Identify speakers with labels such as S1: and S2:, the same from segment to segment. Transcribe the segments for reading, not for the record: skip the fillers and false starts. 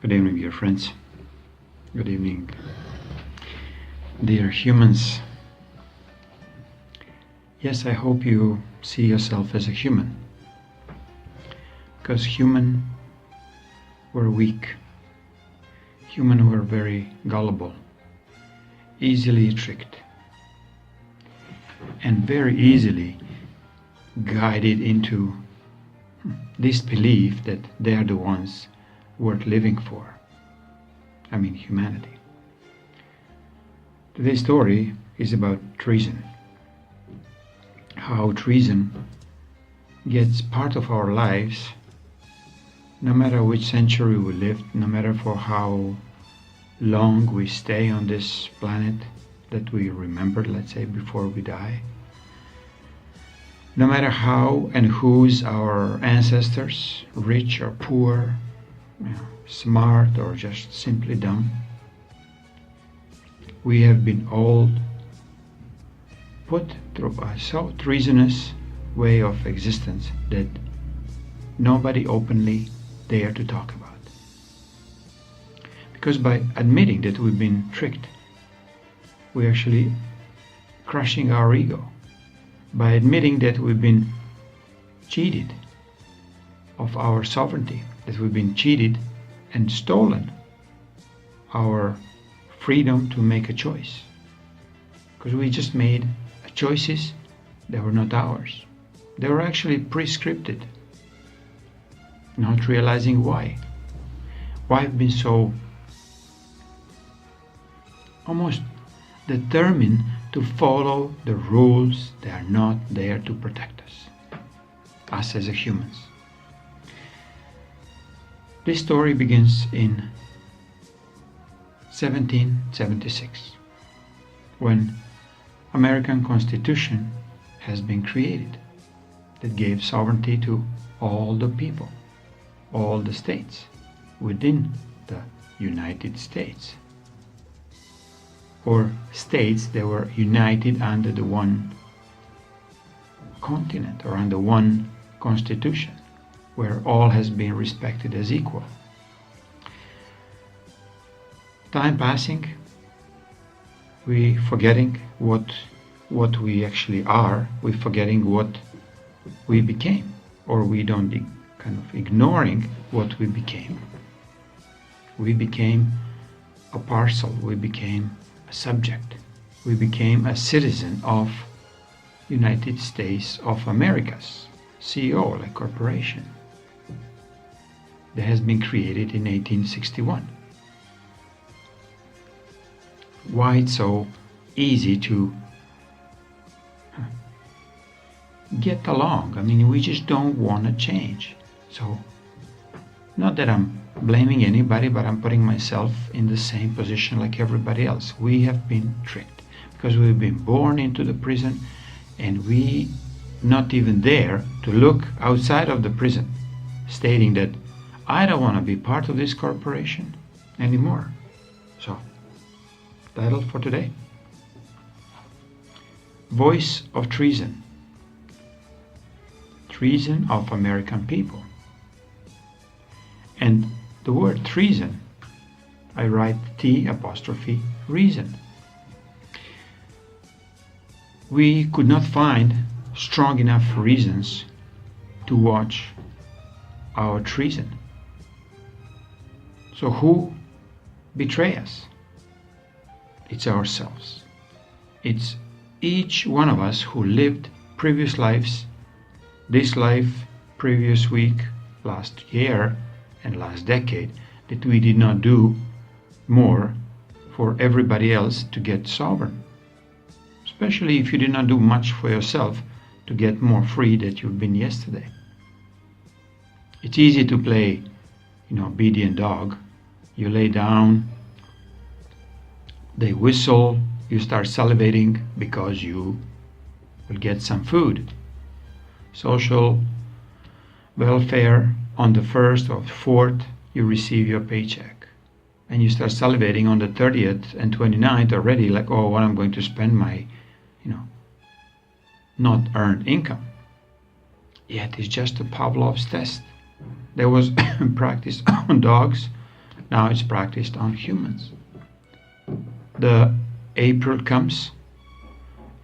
S1: Good evening, dear friends. Good evening, dear humans. Yes, I hope you see yourself as a human, because human were weak. Human were very gullible, easily tricked, and very easily guided into this belief that they are the ones worth living for. I mean, humanity. Today's story is about treason. How treason gets part of our lives, no matter which century we live, no matter for how long we stay on this planet that we remember, let's say, before we die. No matter how and who's our ancestors, rich or poor, smart or just simply dumb, we have been all put through a so treasonous way of existence that nobody openly dare to talk about. Because by admitting that we've been tricked, we're actually crushing our ego. By admitting that we've been cheated of our sovereignty, that we've been cheated and stolen our freedom to make a choice. Because we just made choices that were not ours. They were actually prescripted, not realizing why. Why I've been so almost determined to follow the rules that are not there to protect us as humans. This story begins in 1776, when American Constitution has been created that gave sovereignty to all the people, all the states within the United States, or states that were united under the one continent or under one constitution, where all has been respected as equal. Time passing, we forgetting what we actually are, we forgetting what we became, or we don't kind of ignoring what we became. We became a parcel, we became a subject, we became a citizen of United States of America's CEO, like corporation, that has been created in 1861. Why it's so easy to get along? I mean, we just don't want to change. So, not that I'm blaming anybody, but I'm putting myself in the same position like everybody else. We have been tricked because we've been born into the prison, and we not even dare to look outside of the prison, stating that I don't want to be part of this corporation anymore. So, title for today: Voice of Treason. Treason of American people. And the word treason, I write T''reason. We could not find strong enough reasons to watch our treason. So who betray us? It's ourselves. It's each one of us who lived previous lives, this life, previous week, last year, and last decade, that we did not do more for everybody else to get sovereign. Especially if you did not do much for yourself to get more free than you've been yesterday. It's easy to play, obedient dog. You lay down, they whistle, you start salivating because you will get some food. Social welfare, on the 1st or 4th, you receive your paycheck. And you start salivating on the 30th and 29th already, like, oh, what I'm going to spend my, not earned income. Yet it's just a Pavlov's test. There was practice on dogs. Now it's practiced on humans. The April comes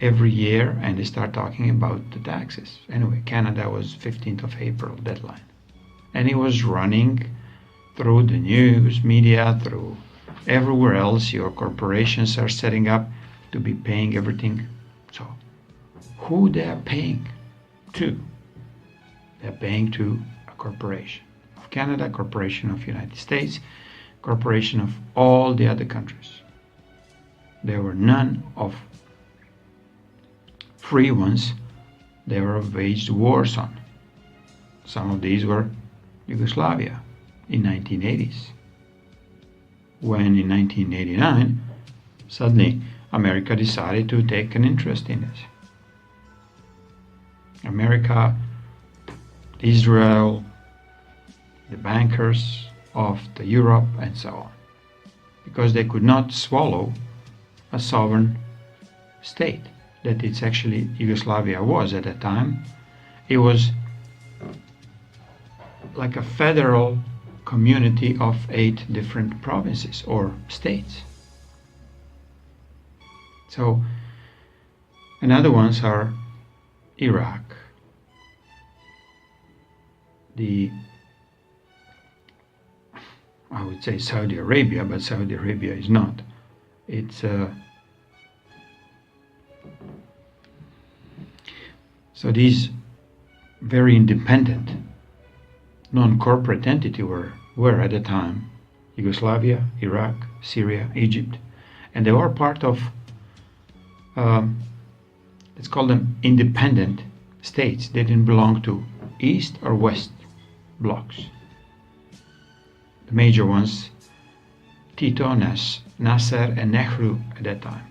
S1: every year and they start talking about the taxes. Anyway, Canada was 15th of April deadline. And it was running through the news, media, through everywhere else. Your corporations are setting up to be paying everything. So who they are paying to? They're paying to a corporation of Canada, corporation of United States, corporation of all the other countries. There were none of free ones. They were waged wars on. Some of these were Yugoslavia in 1980s. When in 1989, suddenly America decided to take an interest in it. America, Israel, the bankers of the Europe and so on, because they could not swallow a sovereign state that it's actually Yugoslavia was at that time. It was like a federal community of 8 different provinces or states. So, and other ones are Iraq, I would say Saudi Arabia, but Saudi Arabia is not. It's so these very independent non-corporate entities were at the time Yugoslavia, Iraq, Syria, Egypt, and they were part of let's call them independent states. They didn't belong to East or West blocks. The major ones, Tito, Nasser and Nehru at that time.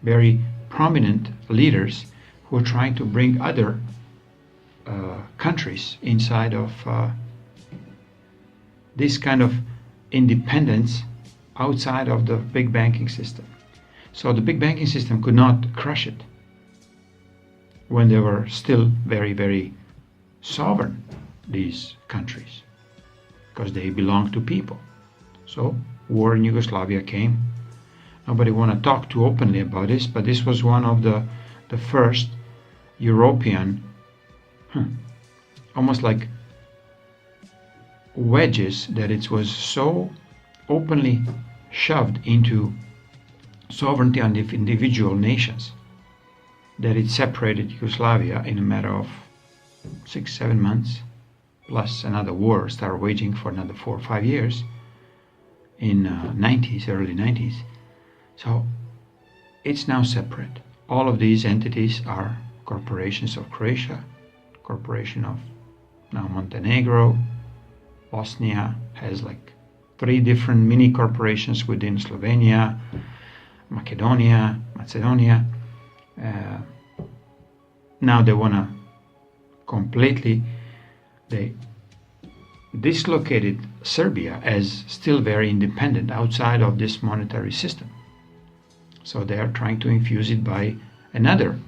S1: Very prominent leaders who were trying to bring other countries inside of this kind of independence outside of the big banking system. So the big banking system could not crush it when they were still very, very sovereign, these countries, because they belonged to people. So war in Yugoslavia came. Nobody want to talk too openly about this, but this was one of the first European, almost like wedges, that it was so openly shoved into sovereignty on individual nations that it separated Yugoslavia in a matter of 6-7 months, plus another war started waging for another 4 or 5 years in 90s, early 90s. So it's now separate. All of these entities are corporations of Croatia, corporation of now Montenegro. Bosnia has like 3 different mini corporations within Slovenia, Macedonia. Now they want to completely, they dislocated Serbia as still very independent outside of this monetary system. So they are trying to infuse it by another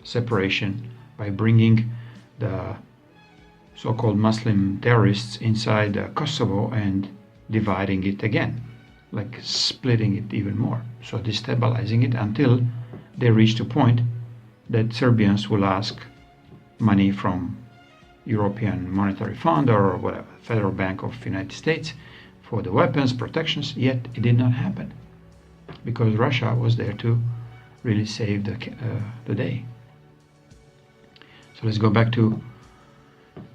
S1: separation, by bringing the so-called Muslim terrorists inside Kosovo and dividing it again, like splitting it even more, so destabilizing it until they reach the point that Serbians will ask money from European Monetary Fund or whatever, Federal Bank of the United States, for the weapons, protections. Yet it did not happen because Russia was there to really save the day. So let's go back to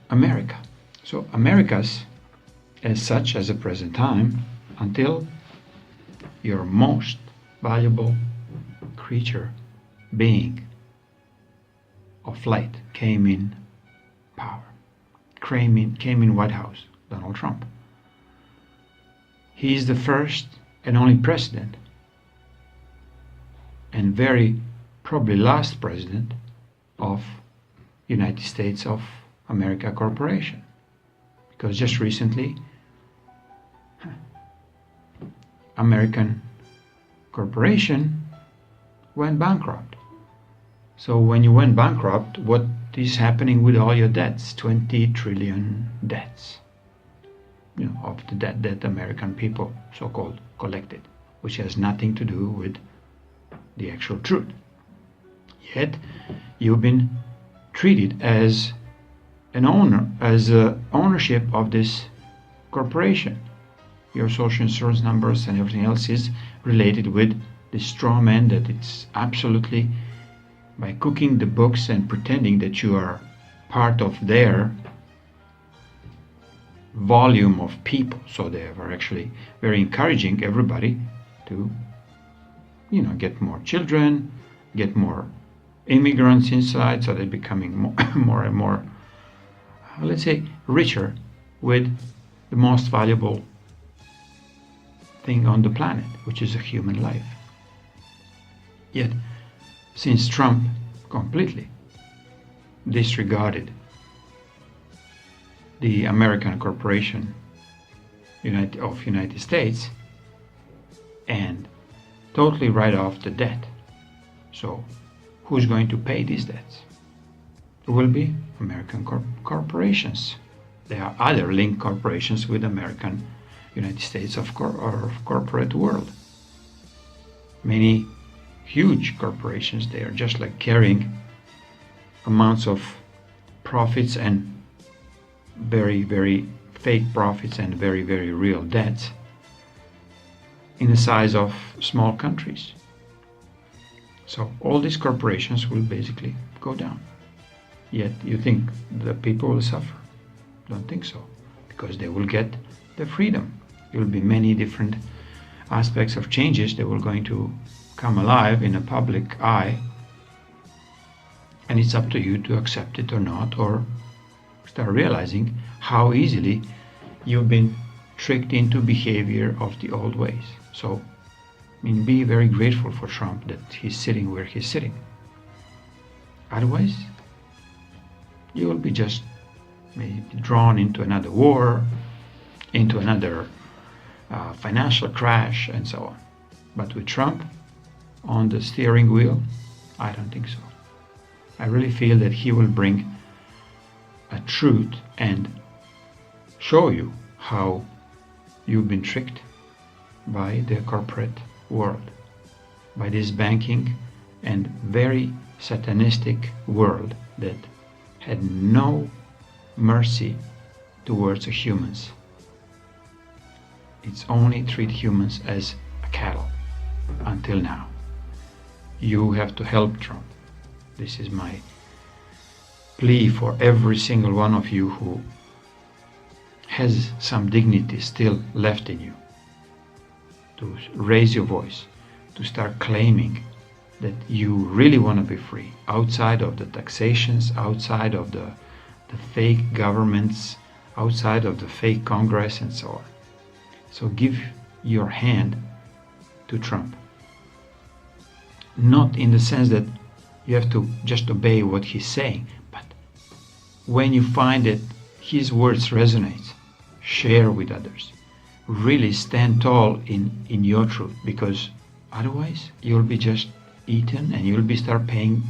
S1: America. So Americas, as such, as a present time, until your most valuable creature, being of light, came in power, came in White House, Donald Trump. He is the first and only president, and very probably last president of United States of America Corporation, because just recently American Corporation went bankrupt. So when you went bankrupt, what is happening with all your debts? 20 trillion debts. of the debt that American people, so-called, collected, which has nothing to do with the actual truth. Yet you've been treated as an owner, as ownership of this corporation. Your social insurance numbers and everything else is related with the straw man that it's absolutely, by cooking the books and pretending that you are part of their volume of people. So they are actually very encouraging everybody to, get more children, get more immigrants inside, so they're becoming more and more, let's say, richer with the most valuable thing on the planet, which is a human life. Yet, since Trump completely disregarded the American corporation of United States and totally write off the debt, so who's going to pay these debts? It will be American corporations. There are other linked corporations with American United States of corporate world. Many huge corporations, they are just like carrying amounts of profits and very, very fake profits and very, very real debts in the size of small countries. So all these corporations will basically go down. Yet you think the people will suffer? Don't think so, because they will get the freedom. There will be many different aspects of changes that will going to come alive in a public eye, and it's up to you to accept it or not, or start realizing how easily you've been tricked into behavior of the old ways. So, be very grateful for Trump that he's sitting where he's sitting. Otherwise, you will be just maybe drawn into another war, into another financial crash, and so on. But with Trump on the steering wheel, I don't think so. I really feel that he will bring a truth and show you how you've been tricked by the corporate world, by this banking and very satanistic world that had no mercy towards the humans. It's only treat humans as a cattle until now. You have to help Trump. This is my plea for every single one of you who has some dignity still left in you, to raise your voice, to start claiming that you really want to be free, outside of the taxations, outside of the fake governments, outside of the fake Congress, and so on. So give your hand to Trump. Not in the sense that you have to just obey what he's saying, but when you find that his words resonate, share with others. Really stand tall in your truth, because otherwise you'll be just eaten and you'll be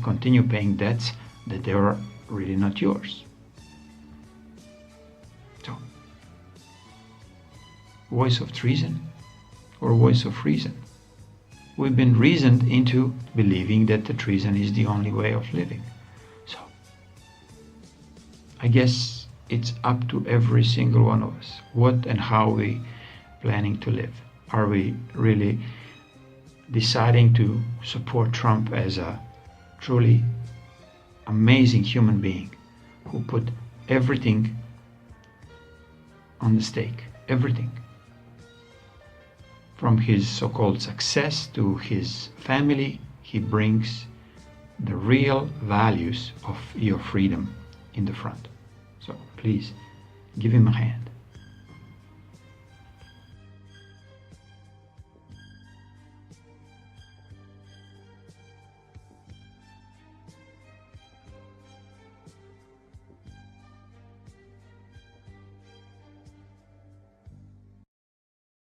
S1: continue paying debts that they are really not yours. So, voice of treason or voice of reason? We've been reasoned into believing that the treason is the only way of living. So, I guess it's up to every single one of us. What and how we planning to live? Are we really deciding to support Trump as a truly amazing human being who put everything on the stake, everything, from his so-called success to his family? He brings the real values of your freedom in the front. So please give him a hand.